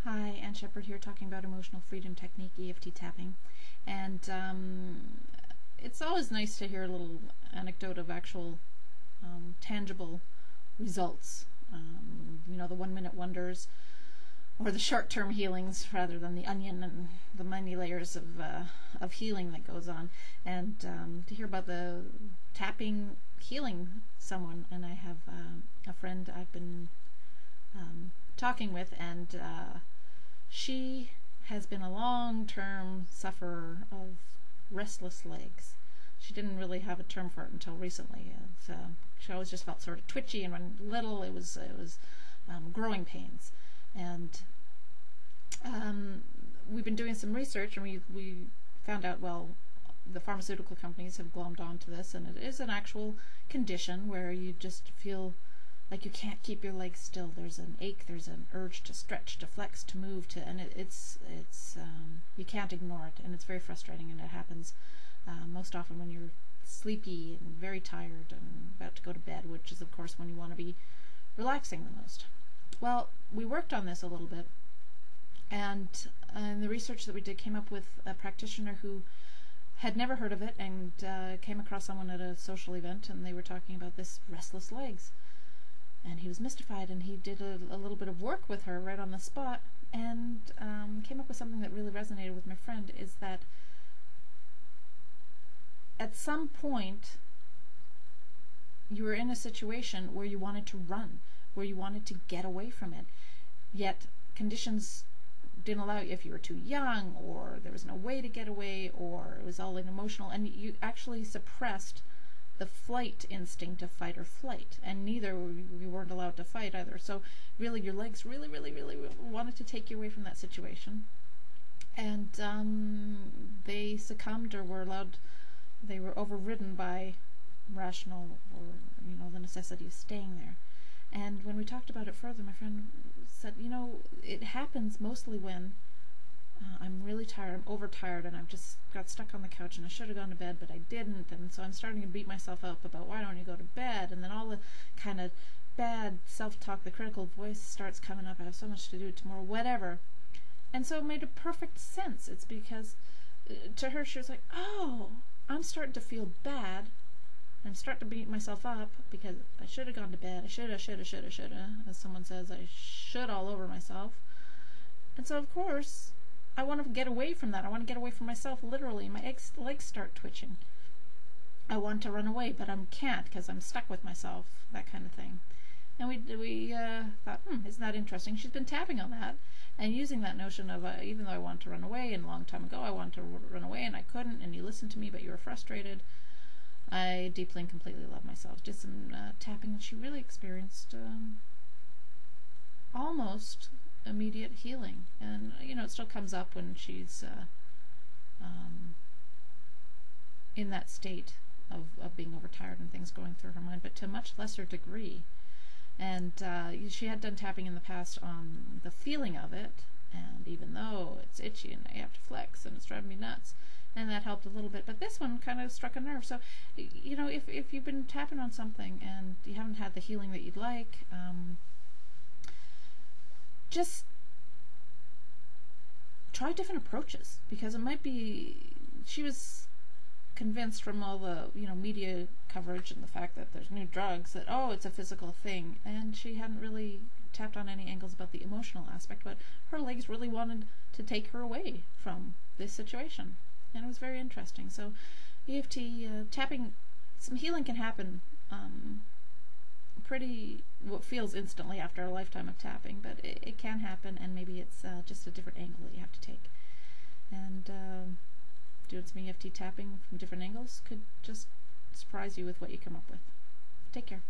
Hi, Ann Shepard here talking about emotional freedom technique, EFT tapping. And it's always nice to hear a little anecdote of actual tangible results. The 1-minute wonders or the short-term healings rather than the onion and the many layers of healing that goes on. And to hear about the tapping healing someone. And I have a friend I've been talking with, and she has been a long-term sufferer of restless legs. She didn't really have a term for it until recently. She always just felt sort of twitchy, and when little, it was growing pains. And we've been doing some research, and we found out, well, the pharmaceutical companies have glommed onto this, and it is an actual condition where you just feel like you can't keep your legs still. There's an ache, there's an urge to stretch, to flex, to move, and it's you can't ignore it, and it's very frustrating, and it happens most often when you're sleepy and very tired and about to go to bed, which is of course when you want to be relaxing the most. Well, we worked on this a little bit, and the research that we did came up with a practitioner who had never heard of it, and came across someone at a social event, and they were talking about this restless legs. And he was mystified, and he did a little bit of work with her right on the spot, and came up with something that really resonated with my friend, is that at some point you were in a situation where you wanted to run, where you wanted to get away from it, yet conditions didn't allow you. If you were too young, or there was no way to get away, or it was all emotional, and you actually suppressed the flight instinct of fight or flight, and neither you weren't allowed to fight either. So really your legs really wanted to take you away from that situation, and they succumbed, or they were overridden by rational, or the necessity of staying there. And when we talked about it further, my friend said, it happens mostly when I'm really tired, I'm overtired, and I've just got stuck on the couch, and I should have gone to bed, but I didn't, and so I'm starting to beat myself up about why don't you go to bed, and then all the kind of bad self-talk, the critical voice starts coming up, I have so much to do tomorrow, whatever. And so it made a perfect sense. It's because to her, she was like, oh, I'm starting to feel bad, I'm starting to beat myself up because I should have gone to bed, I shoulda, as someone says, I should all over myself. And so of course I want to get away from that. I want to get away from myself, literally. My legs start twitching. I want to run away, but I can't because I'm stuck with myself, that kind of thing. And we thought, isn't that interesting? She's been tapping on that and using that notion of, even though I wanted to run away, and a long time ago I wanted to run away and I couldn't, and you listened to me, but you were frustrated, I deeply and completely love myself. Did some tapping, and she really experienced almost immediate healing. And it still comes up when she's in that state of being overtired and things going through her mind, but to a much lesser degree. And she had done tapping in the past on the feeling of it, and even though it's itchy and I have to flex and it's driving me nuts, and that helped a little bit, but this one kind of struck a nerve. So if you've been tapping on something and you haven't had the healing that you'd like, just try different approaches, because it might be, she was convinced from all the media coverage and the fact that there's new drugs that, oh, it's a physical thing, and she hadn't really tapped on any angles about the emotional aspect, but her legs really wanted to take her away from this situation, and it was very interesting. So EFT tapping, some healing can happen what feels instantly after a lifetime of tapping, but it can happen, and maybe it's just a different angle that you have to take. And doing some EFT tapping from different angles could just surprise you with what you come up with. Take care.